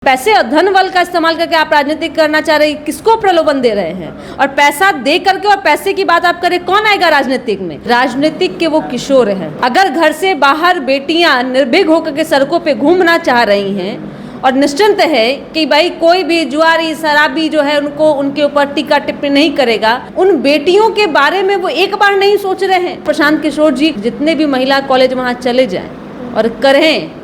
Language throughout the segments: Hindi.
पैसे और धन बल का इस्तेमाल करके आप राजनीति करना चाह रहे हैं, किसको प्रलोभन दे रहे हैं? और पैसा दे करके और पैसे की बात आप करें, कौन आएगा राजनीतिक में? राजनीतिक के वो किशोर हैं। अगर घर से बाहर बेटियां निर्भीक होकर के सड़कों पे घूमना चाह रही हैं और निश्चिंत है कि भाई कोई भी जुआरी शराबी जो है उनको उनके ऊपर टीका टिप्पणी नहीं करेगा, उन बेटियों के बारे में वो एक बार नहीं सोच रहे हैं। प्रशांत किशोर जी जितने भी महिला कॉलेज वहाँ चले जाएं और करें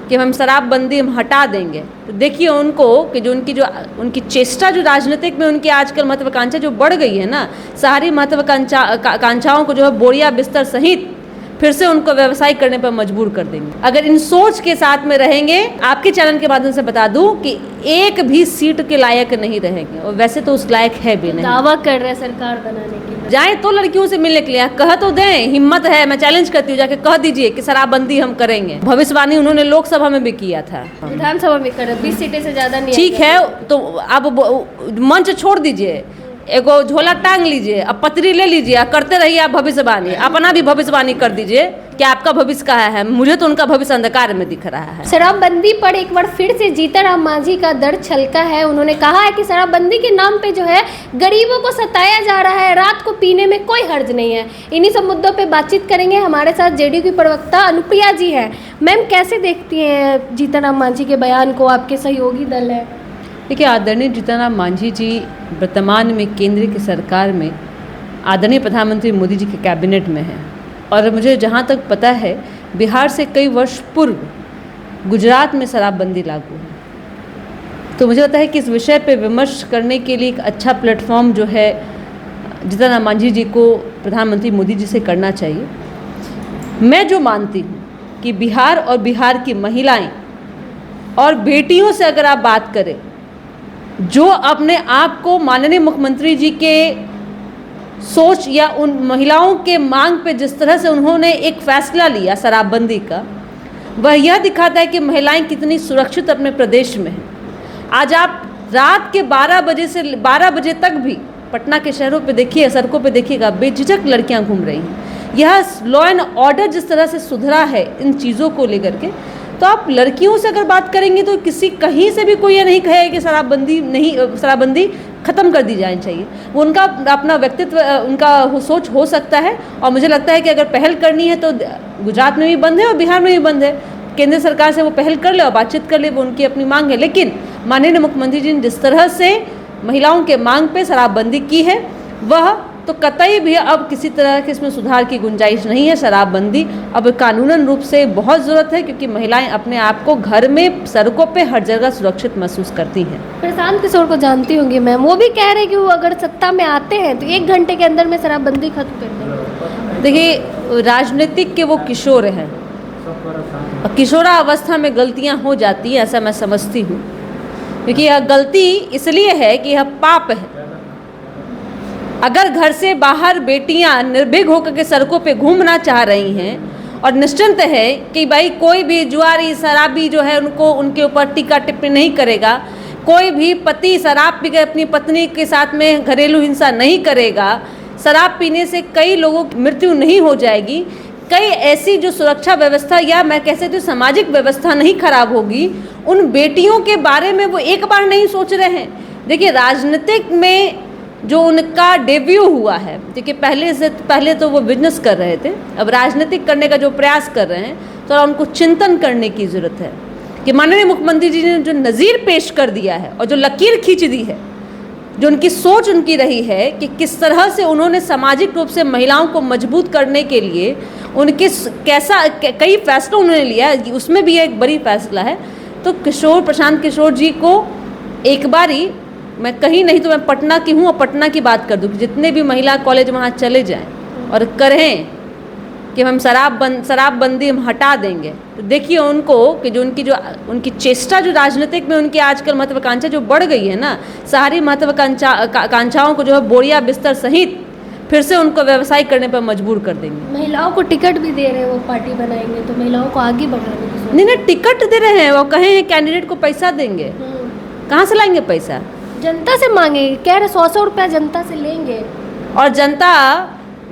कि हम शराबबंदी हम हटा देंगे, तो देखिए उनको कि जो उनकी चेष्टा जो राजनीतिक में उनकी आजकल महत्वाकांक्षा जो बढ़ गई है ना, सारी महत्वाकांक्षाओं को जो है बोरिया बिस्तर सहित फिर से उनको व्यवसाय करने पर मजबूर कर देंगे। अगर इन सोच के साथ में रहेंगे, आपके चैनल के माध्यम से बता दूं कि एक भी सीट के लायक नहीं रहेंगे, और वैसे तो उस लायक है भी नहीं। दावा कर रहे सरकार बनाने के जाए तो लड़कियों से मिलने के लिए कह तो दें, हिम्मत है, मैं चैलेंज करती हूँ, जाके कह दीजिए कि शराबबंदी हम करेंगे। भविष्यवाणी उन्होंने लोकसभा में भी किया था, विधानसभा में कर 20 सीटें से ज्यादा नहीं। ठीक है, तो अब मंच छोड़ दीजिए, एगो झोला टांग लीजिए, अब पत्री ले लीजिए, करते रहिए आप भविष्यवाणी, अपना भी भविष्यवाणी कर दीजिए कि आपका भविष्य कहाँ है। मुझे तो उनका भविष्य अंधकार में दिख रहा है। शराबबंदी पर एक बार फिर से जीतनराम मांझी का दर छलका है। उन्होंने कहा है कि शराबबंदी के नाम पे जो है गरीबों को सताया जा रहा है, रात को पीने में कोई हर्ज नहीं है। इन्हीं सब मुद्दों पे बातचीत करेंगे। हमारे साथ जेडीयू की प्रवक्ता अनुप्रिया जी है। मैम, कैसे देखती हैं जीतनराम मांझी के बयान को? आपके सहयोगी दल है। देखिए, आदरणीय जीतनराम मांझी जी वर्तमान में केंद्र की सरकार में आदरणीय प्रधानमंत्री मोदी जी के कैबिनेट में हैं, और मुझे जहाँ तक पता है बिहार से कई वर्ष पूर्व गुजरात में शराबबंदी लागू है। तो मुझे लगता है कि इस विषय पे विमर्श करने के लिए एक अच्छा प्लेटफॉर्म जो है जीतनराम मांझी जी को प्रधानमंत्री मोदी जी से करना चाहिए। मैं जो मानती हूँ कि बिहार और बिहार की महिलाएं और बेटियों से अगर आप बात करें, जो अपने आप को माननीय मुख्यमंत्री जी के सोच या उन महिलाओं के मांग पे जिस तरह से उन्होंने एक फैसला लिया शराबबंदी का, वह यह दिखाता है कि महिलाएं कितनी सुरक्षित अपने प्रदेश में हैं। आज आप रात के 12 बजे से 12 बजे तक भी पटना के शहरों पे देखिए, सड़कों पे देखिएगा, बेझिझक लड़कियां घूम रही हैं। यह लॉ एंड ऑर्डर जिस तरह से सुधरा है इन चीज़ों को लेकर के, तो आप लड़कियों से अगर बात करेंगे तो किसी कहीं से भी कोई ये नहीं कहे कि शराबबंदी ख़त्म कर दी जानी चाहिए। वो उनका अपना व्यक्तित्व, उनका सोच हो सकता है, और मुझे लगता है कि अगर पहल करनी है तो गुजरात में भी बंद है और बिहार में भी बंद है। केंद्र सरकार से वो पहल कर ले और बातचीत कर ले, वो उनकी अपनी मांग है। लेकिन माननीय मुख्यमंत्री जी ने जिस तरह से महिलाओं के मांग पे शराबबंदी की है, वह तो कतई भी अब किसी तरह के इसमें सुधार की गुंजाइश नहीं है। शराबबंदी अब कानूनन रूप से बहुत ज़रूरत है, क्योंकि महिलाएं अपने आप को घर में, सड़कों पे हर जगह सुरक्षित महसूस करती हैं। प्रशांत किशोर को जानती होंगी मैम, वो भी कह रहे हैं कि वो अगर सत्ता में आते हैं तो 1 घंटे के अंदर में शराबबंदी खत्म कर देंगे। देखिए, राजनीतिक के वो किशोर हैं, किशोरा अवस्था में गलतियाँ हो जाती हैं, ऐसा मैं समझती हूँ, क्योंकि यह गलती इसलिए है कि यह पाप है। अगर घर से बाहर बेटियां निर्भीक होकर के सड़कों पे घूमना चाह रही हैं और निश्चिंत है कि भाई कोई भी जुआरी शराबी जो है उनको उनके ऊपर टीका टिप्पणी नहीं करेगा, कोई भी पति शराब पी कर अपनी पत्नी के साथ में घरेलू हिंसा नहीं करेगा, शराब पीने से कई लोगों की मृत्यु नहीं हो जाएगी, कई ऐसी जो सुरक्षा व्यवस्था या मैं कह सकती हूँ सामाजिक व्यवस्था नहीं खराब होगी, उन बेटियों के बारे में वो एक बार नहीं सोच रहे हैं। देखिए, राजनीतिक में जो उनका डेब्यू हुआ है, देखिए पहले तो वो बिजनेस कर रहे थे, अब राजनीतिक करने का जो प्रयास कर रहे हैं, तो उनको चिंतन करने की ज़रूरत है कि माननीय मुख्यमंत्री जी ने जो नज़ीर पेश कर दिया है और जो लकीर खींच दी है, जो उनकी सोच उनकी रही है कि किस तरह से उन्होंने सामाजिक रूप से महिलाओं को मजबूत करने के लिए उनके कई फैसलों उन्होंने लिया, उसमें भी एक बड़ी फैसला है। तो प्रशांत किशोर जी को एक बारी, मैं कहीं नहीं तो मैं पटना की हूँ और पटना की बात कर दूँ कि जितने भी महिला कॉलेज वहाँ चले जाएं और करें कि हम शराबबंदी हम हटा देंगे, तो देखिए उनको कि जो उनकी चेष्टा जो राजनीतिक में उनकी आजकल महत्वाकांक्षा जो बढ़ गई है ना, सारी महत्वाकांक्षाओं को जो है बोरिया बिस्तर सहित फिर से उनको व्यवसाय करने पर मजबूर कर देंगे। महिलाओं को टिकट भी दे रहे हैं, वो पार्टी बनाएंगे तो महिलाओं को आगे बढ़ाने की। नहीं, टिकट दे रहे हैं, वो कहे हैं कैंडिडेट को पैसा देंगे, कहाँ से लाएंगे पैसा? जनता से मांगेंगे, कह रहे 100-100 रुपया जनता से लेंगे, और जनता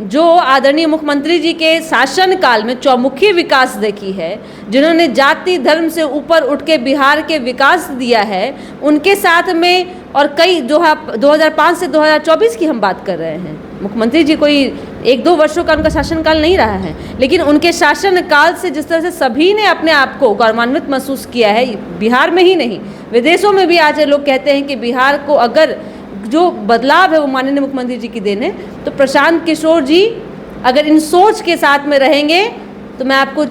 जो आदरणीय मुख्यमंत्री जी के शासनकाल में चौमुखी विकास देखी है, जिन्होंने जाति धर्म से ऊपर उठ के बिहार के विकास दिया है, उनके साथ में और कई जो है 2005 से 2024 की हम बात कर रहे हैं। मुख्यमंत्री जी कोई 1-2 वर्षों का उनका शासनकाल नहीं रहा है, लेकिन उनके शासनकाल से जिस तरह से सभी ने अपने आप को गौरवान्वित महसूस किया है, बिहार में ही नहीं विदेशों में भी आज लोग कहते हैं कि बिहार को अगर जो बदलाव है वो माननीय मुख्यमंत्री जी की देन है। तो प्रशांत किशोर जी अगर इन सोच के साथ में रहेंगे तो मैं आपको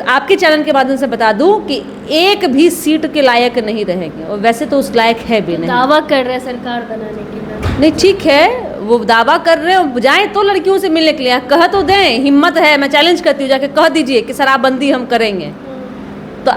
आपके चैनल के माध्यम से बता दूं कि एक भी सीट के लायक नहीं रहेंगे, और वैसे तो उस लायक है भी नहीं। दावा कर रहे हैं सरकार बनाने की। नहीं, ठीक है, वो दावा कर रहे हो, जाएं तो लड़कियों से मिलने के लिए कह तो दें, हिम्मत है, मैं चैलेंज करती हूँ, जाके कह दीजिए कि शराबबंदी हम करेंगे। तो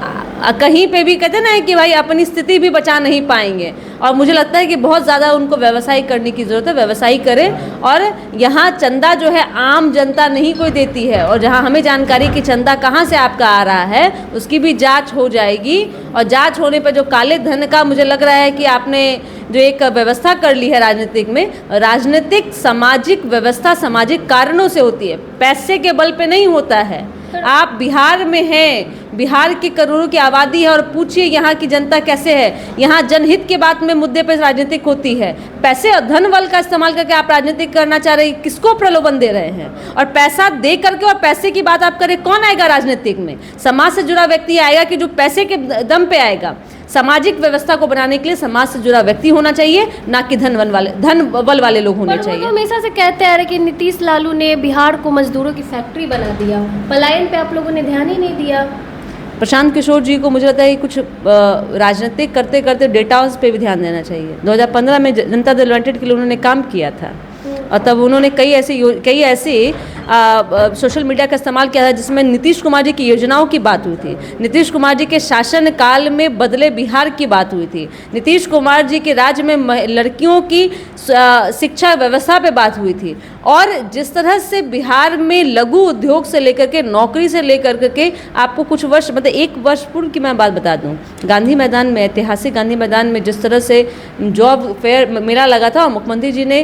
कहीं पे भी कहते ना कि भाई अपनी स्थिति भी बचा नहीं पाएंगे, और मुझे लगता है कि बहुत ज़्यादा उनको व्यवसाय करने की ज़रूरत है। व्यवसाय करें, और यहाँ चंदा जो है आम जनता नहीं कोई देती है, और जहाँ हमें जानकारी कि चंदा कहाँ से आपका आ रहा है उसकी भी जांच हो जाएगी, और जांच होने पर जो काले धन का मुझे लग रहा है कि आपने जो एक व्यवस्था कर ली है राजनीतिक में, राजनीतिक सामाजिक व्यवस्था सामाजिक कारणों से होती है, पैसे के बल पे नहीं होता है। आप बिहार में हैं, बिहार की करोड़ों की आबादी है, और पूछिए यहाँ की जनता कैसे है। यहाँ जनहित के बात में मुद्दे पर राजनीतिक होती है, पैसे और धन बल का इस्तेमाल करके आप राजनीतिक करना चाह रहे हैं, किसको प्रलोभन दे रहे हैं? और पैसा दे करके और पैसे की बात आप करें, कौन आएगा राजनीतिक में? समाज से जुड़ा व्यक्ति आएगा कि जो पैसे के दम पे आएगा। सामाजिक व्यवस्था को बनाने के लिए समाज से जुड़ा व्यक्ति होना चाहिए, ना कि धन बल वाले लोग होने चाहिए। वो हमेशा से कहते आ रहे कि नीतीश लालू ने बिहार को मजदूरों की फैक्ट्री बना दिया, पलायन पे आप लोगों ने ध्यान ही नहीं दिया। प्रशांत किशोर जी को मुझे लगता है कि कुछ राजनीतिक करते करते डेटा हाउस पे भी ध्यान देना चाहिए। 2015 में जनता दल यूनाइटेड के लिए उन्होंने काम किया था, और तब उन्होंने कई ऐसे सोशल मीडिया का इस्तेमाल किया था जिसमें नीतीश कुमार जी की योजनाओं की बात हुई थी, नीतीश कुमार जी के शासन काल में बदले बिहार की बात हुई थी, नीतीश कुमार जी के राज्य में लड़कियों की शिक्षा व्यवस्था पे बात हुई थी, और जिस तरह से बिहार में लघु उद्योग से लेकर के नौकरी से लेकर के आपको कुछ वर्ष मतलब 1 वर्ष पूर्व की मैं बात बता दूं, गांधी मैदान में, ऐतिहासिक गांधी मैदान में जिस तरह से जॉब फेयर मेला लगा था और मुख्यमंत्री जी ने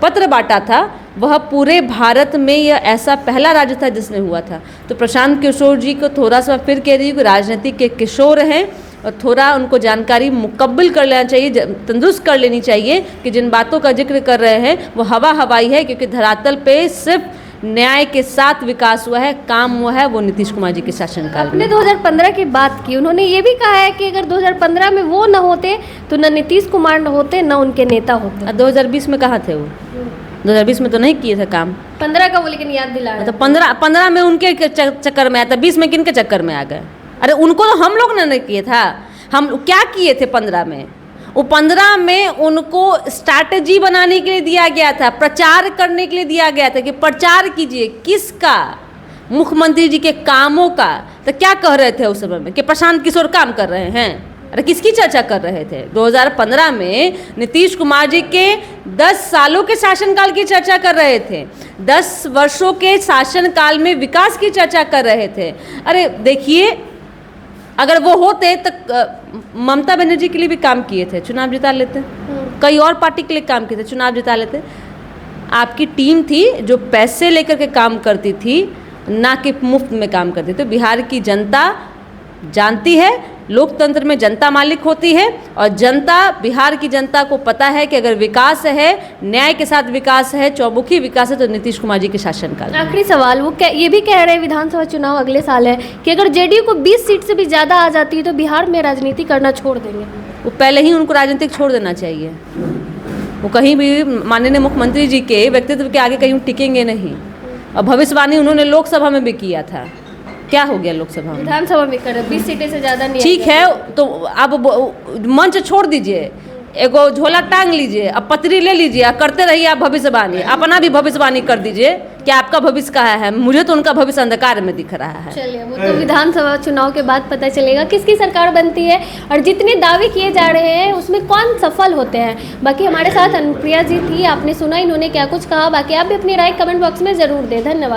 पत्र बांटा था, वह पूरे भारत में यह ऐसा पहला राज्य था जिसने हुआ था। तो प्रशांत किशोर जी को थोड़ा सा फिर कह रही हूँ कि राजनीतिक के किशोर हैं, और थोड़ा उनको जानकारी मुकम्मल कर लेना चाहिए, तंदुरुस्त कर लेनी चाहिए कि जिन बातों का जिक्र कर रहे हैं वो हवाई है, क्योंकि धरातल पे सिर्फ न्याय के साथ विकास हुआ है, काम हुआ है, वो नीतीश कुमार जी के शासनकाल में। आपने 2015 की बात की, उन्होंने ये भी कहा है कि अगर 2015 में वो न होते तो न नीतीश कुमार न होते, न उनके नेता होते। 2020 में कहाँ थे वो? 2020 में तो नहीं किए थे काम। 15 का वो लेकिन याद दिला रहा तो 15 में उनके चक्कर में आया था, 20 में किनके चक्कर में आ गए? अरे उनको तो हम लोग ने नहीं किए था, हम क्या किए थे 15 में? वो 15 में उनको स्ट्रैटेजी बनाने के लिए दिया गया था, प्रचार करने के लिए दिया गया था कि प्रचार कीजिए। किसका? मुख्यमंत्री जी के कामों का। तो क्या कह रहे थे उस समय में कि प्रशांत किशोर काम कर रहे हैं? अरे किसकी चर्चा कर रहे थे? 2015 में नीतीश कुमार जी के 10 सालों के शासनकाल की चर्चा कर रहे थे, 10 वर्षों के शासनकाल में विकास की चर्चा कर रहे थे। अरे देखिए, अगर वो होते तो ममता बनर्जी के लिए भी काम किए थे, चुनाव जिता लेते, कई और पार्टी के लिए काम किए थे, चुनाव जिता लेते। आपकी टीम थी जो पैसे लेकर के काम करती थी, ना कि मुफ्त में काम करती थी। तो बिहार की जनता जानती है, लोकतंत्र में जनता मालिक होती है, और जनता, बिहार की जनता को पता है कि अगर विकास है, न्याय के साथ विकास है, चौमुखी विकास है, तो नीतीश कुमार जी के शासनकाल। आखिरी सवाल, वो ये भी कह रहे हैं विधानसभा चुनाव अगले साल है कि अगर जेडीयू को 20 सीट से भी ज़्यादा आ जाती है तो बिहार में राजनीति करना छोड़ देंगे। वो पहले ही उनको राजनीतिक छोड़ देना चाहिए। वो कहीं भी माननीय मुख्यमंत्री जी के व्यक्तित्व के आगे कहीं टिकेंगे नहीं। और भविष्यवाणी उन्होंने लोकसभा में भी किया था, क्या हो गया लोकसभा में? विधानसभा में कर 20 सीटें से ज़्यादा नहीं। ठीक है, तो अब मंच छोड़ दीजिए, एगो झोला टांग लीजिए, अब पत्री ले लीजिए, अब करते रहिए आप भविष्यवाणी, अपना भी भविष्यवाणी कर दीजिए कि आपका भविष्य कहाँ है। मुझे तो उनका भविष्य अंधकार में दिख रहा है। चलिए, वो तो विधानसभा चुनाव के बाद पता चलेगा किसकी सरकार बनती है और जितने दावे किए जा रहे हैं उसमें कौन सफल होते हैं। बाकी हमारे साथ अनुप्रिया जी थी, आपने सुना इन्होंने क्या कुछ कहा। बाकी आप भी अपनी राय कमेंट बॉक्स में ज़रूर दें। धन्यवाद।